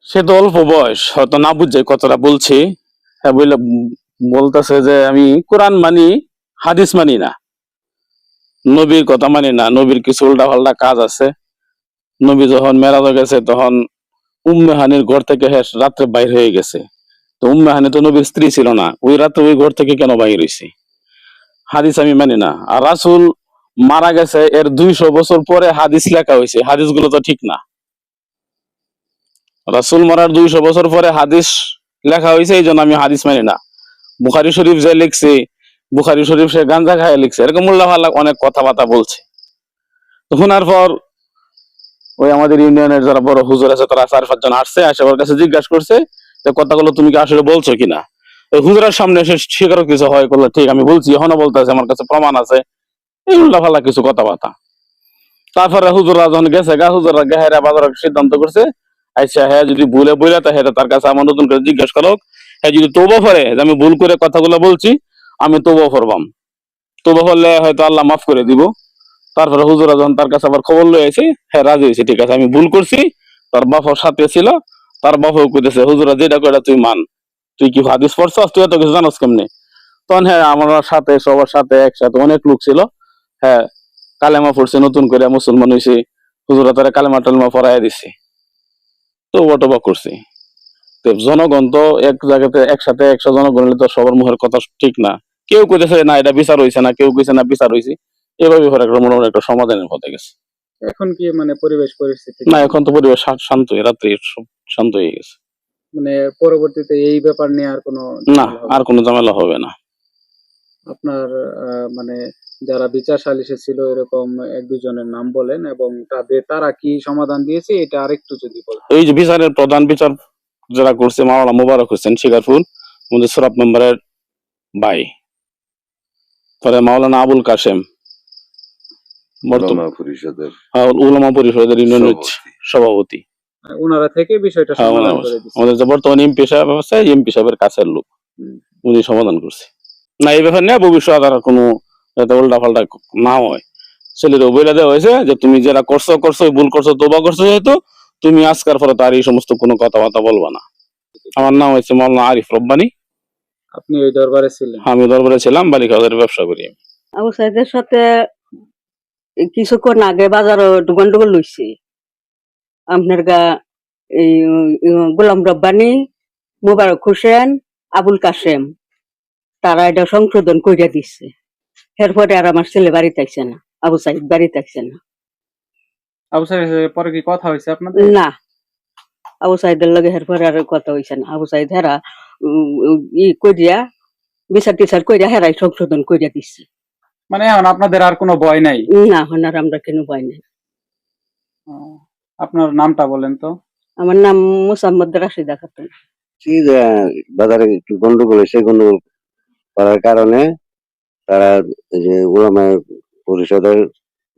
সে তো অল্প বয়স, হয়তো না বুঝে কথাটা বলছি। হ্যাঁ, বললে বলতেছে যে আমি কোরআন মানি, হাদিস মানি না, নবীর কথা মানি না, নবীর কিছু উল্টা পাল্টা কাজ আছে। নবী যখন মেরাজে গেছে তখন উম্মে হানির ঘর থেকে রাত্রে বাইর হয়ে গেছে। তো উম্মে হানি তো নবীর স্ত্রী ছিল না, ওই রাত্রে ওই ঘর থেকে কেন বাইর হয়েছে? হাদিস আমি মানি না। আর রাসূল মারা গেছে এর 200 বছর পরে হাদিস লেখা হয়েছে, হাদিস গুলো তো ঠিক না। রাসূল মারার 200 বছর পরে হাদিস লেখা হয়েছে, এই জন্য আমি হাদিস মানি না। বুখারী শরীফ যে লিখছে, বুখারী শরীফ সে গাঞ্জা খায় লিখছে, এরকম উল্লাপাল্লা অনেক কথাবার্তা বলছে। তো শোনার পর ওই আমাদের ইউনিয়নের যারা বড় হুজুর আছে তারা 4-5 জন আসছে, এসে ওর কাছে জিজ্ঞাসা করছে যে কথাগুলো তুমি কি আসলে বলছো কিনা। ওই হুজুরের সামনে এসে স্বীকার কিছু হয় করলো, ঠিক আমি বলছি, এখনো বলতেছে, আমার কাছে প্রমাণ আছে, এই উল্লাপাল্লা কিছু কথাবার্তা। তারপরে হুজুররা যখন গেছে হুজুররা গেহারা বাজার সিদ্ধান্ত করছে, আচ্ছা হ্যাঁ যদি ভুলে বইলা তা হ্যাঁ তার কাছে আমার নতুন করে জিজ্ঞেস করো, হ্যাঁ যদি তওবা করে যে আমি ভুল করে কথাগুলো বলছি, আমি তওবা করবাম, তওবা করলে হয়তো আল্লাহ মাফ করে দিব। তারপরে হুজুরা যখন তার কাছে আবার খবর লয়ে এসে, হ্যাঁ রাজি হয়েছে, ঠিক আছে আমি ভুল করছি। তার বাপও সাথে ছিল, তার বাপও কইতেছে হুজুরা যেটা কইরা তুই মান, তুই কি হাদিস পড়ছস, তুই এত কিছু জানোস কেমনে? তখন হ্যাঁ আমার সাথে সবার সাথে একসাথে অনেক লোক ছিল, হ্যাঁ কালেমা পড়ছে, নতুন করে মুসলমান হয়েছে, হুজুরা তারা কালেমা টালেমা পড়াইয়া দিছে, তো ওটবা করছে। তো জনগণ তো এক জায়গাতে একসাথে 100 জনগণ হলে তো সবার মুখের কথা ঠিক না। কেউ কইতেছে না এটা বিচার হয়েছে না, কেউ কইছে না বিচার হয়েছে। এভাবে করে একটা মোটামুটি একটা সমাধানের পথে গেছে। এখন কি মানে পরিবেশ পরিস্থিতি না এখন তো পরিবেশ শান্ত, রাত্রে সব শান্ত হয়ে গেছে। মানে পরবর্তীতে এই ব্যাপার নিয়ে আর কোনো না ঝামেলা হবে আর না? কোনো ঝামেলা হবে না। আপনার মানে যারা বিচার সালিসে ছিল এরকম 1-2 জনের নাম বলেন এবং তারা কি সমাধান দিয়েছে এটা আরেকটু যদি বলতেন। এই যে বিচারের প্রধান বিচার যারা করছে মাওলানা মোবারক হোসেন শিকারপুর, আমাদের সরাব মেম্বারের ভাই, পরে মাওলানা আবুল কাশেম উলামা পরিষদের ইউনিয়নের সভাপতি। ওনারা থেকে বিষয়টা হ্যাঁ সমাধান করে দিচ্ছে। আমাদের যে বর্তমান এমপি সাহেব আছে, এমপি সাহেবের কাছের লোক, উনি সমাধান করছে। না এই ব্যাপার নিয়ে ভবিষ্যৎ আর কোনো যাতে উল্টা পাল্টা না হয়, ছেলের বইলা দেওয়া হয়েছে যে তুমি যারা করছো ভুল করছো, তোবা করছো, যেহেতু তুমি আজকার পরে তার এই সমস্ত কোনো কথাবার্তা বলবা না। আমার নাম হচ্ছে মাওলানা আরিফ রব্বানী। আপনি ওই দরবারে ছিলেন? আমি দরবারে ছিলাম, বালিকা বাজারে ব্যবসা করি। আবু সাইদের সাথে কিছুক্ষণ আগে বাজারও দোকান লইছি। আপনার গা এই গোলাম রব্বানী, মোবারক হোসেন, আবুল কাশেম, তারা এটা সংশোধন কইরা দিচ্ছে। এরপরে আর আমার ছেলে বাড়িতে আইছে না, আবু সাইদ বাড়িতে আইছে না। আবু সাইদের পরে কি কথা হয়েছে আপনাদের? না, আবু সাইদের লগে এরপরে আর কথা হইছে না। আবু সাইদ হেরা ই কইরা বিচার টিচার কইরা হেরাই সংশোধন কইরা দিচ্ছে। মানে এখন আপনাদের আর কোনো ভয় নাই? না, এখন আর আমরা কেন ভয় নাই। আপনার নামটা বলেন তো? আমার নাম মোসাম্মদ রাশিদা খাতুন। বাজারে একটু গন্ডগোল হয়েছে, গন্ডগোল করার কারণে তারা যে ওলামা পরিষদের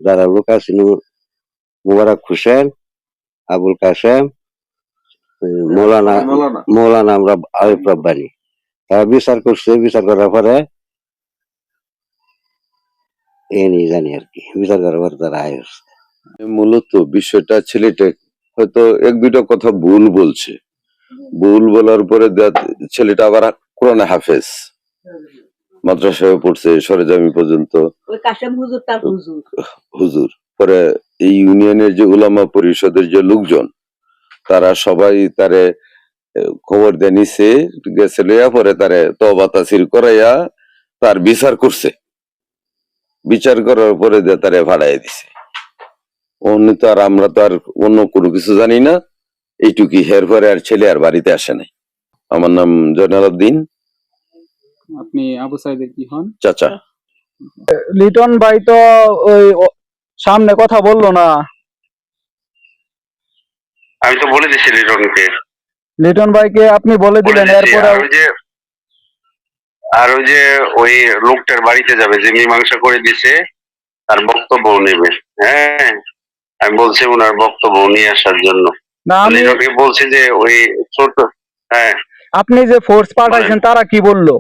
যারা লোক আছেন, মোবারক হোসেন, আবুল কাশেম, মৌলানা আরিফ রব্বানী, তারা বিচার করছে। বিচার করার পরে এ নিয়ে জানি আর কি, বিচার করার পরে তারা আয় আসছে। মূলত বিষয়টা ছেলেটা হয়তো 1-2টা কথা ভুল বলছে, ভুল বলার পরে ছেলেটা আবার কোরআনে হাফেজ, মাদ্রাসায় পড়ছে সরেজমি পর্যন্ত, ওই কাশেম হুজুর তার হুজুর। পরে এই ইউনিয়নের যে উলামা পরিষদের যে লোকজন, তারা সবাই তারে খবর দিয়ে নিছে, গেছে লইয়া, পরে তারে তওবা তাসির করাইয়া তার বিচার করছে। বিচার করার পরে তারে ভাড়াইয়া দিছে। অন্য তো আর আমরা তো আর অন্য কোনো কিছু জানি না, এইটুকি। হের পরে আর ছেলে আর বাড়িতে আসে নাই। আমার নাম জয়নাল উদ্দিন। আপনি আবু সাইদের কি হন? চাচা। লিটন ভাই তো ওই সামনে কথা বললো না। আমি তো বলে দিছি লিটন ভাইকে আপনি বলে দিলেন, এরপরে আর ওই যে ওই লোকটার বাড়িতে যাবে যে মীমাংসা করে দিছে, তার বক্তব্য নেবে। হ্যাঁ আমি বলছি ওনার বক্তব্য নিয়ে আসার জন্য। না, আমি বলছি যে ওই ছোট, হ্যাঁ আপনি যে ফোর্স পাঠাইছেন তারা কি বললো?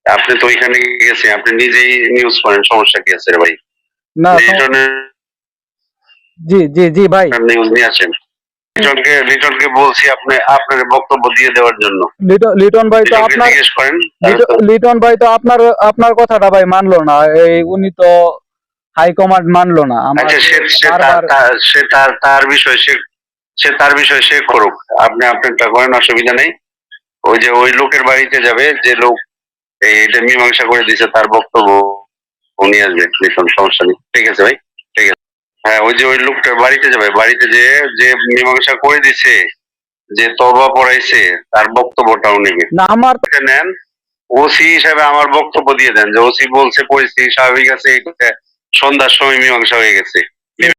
আপনি তো ওইখানে গেছেন, আপনি নিজেই নিউজ করেন, সমস্যা কি আছে রে ভাই? না জি জি জি ভাই, নিউজ নিয়ে আসেন। লিটনকে বলছি আপনার বক্তব্য দিয়ে দেওয়ার জন্য। লিটন ভাই তো লিটনকে আপনার জিজ্ঞেস করেন। তাহলে তো লিটন ভাই তো আপনার কথাটা ভাই মানলো না, উনি তো হাই কমান্ড মানলো না আচ্ছা, আমাকে সে সে তার বারবার। তার- সে তার তার বিষয় তার বিষয় সে করুক। আপনি আপনারটা করেন, অসুবিধা নেই। ওই যে ওই লোকের বাড়িতে যাবে, যে লোক এটা মীমাংসা করে দিছে, তার বক্তব্য উনি আসবে। লিটন, সমস্যা নেই, ঠিক আছে ভাই, ঠিক আছে। হ্যাঁ, ওই যে ওই লোকটার বাড়িতে যাবে, বাড়িতে যে মীমাংসা করে দিছে, যে তওবা পড়াইছে, তার বক্তব্যটাও নেবে। না আমার এটা নেন, ওসি হিসাবে আমার বক্তব্য দিয়ে দেন যে ওসি বলছে পরিস্থিতি স্বাভাবিক আছে, এটা সন্ধ্যার সময় মীমাংসা হয়ে গেছে।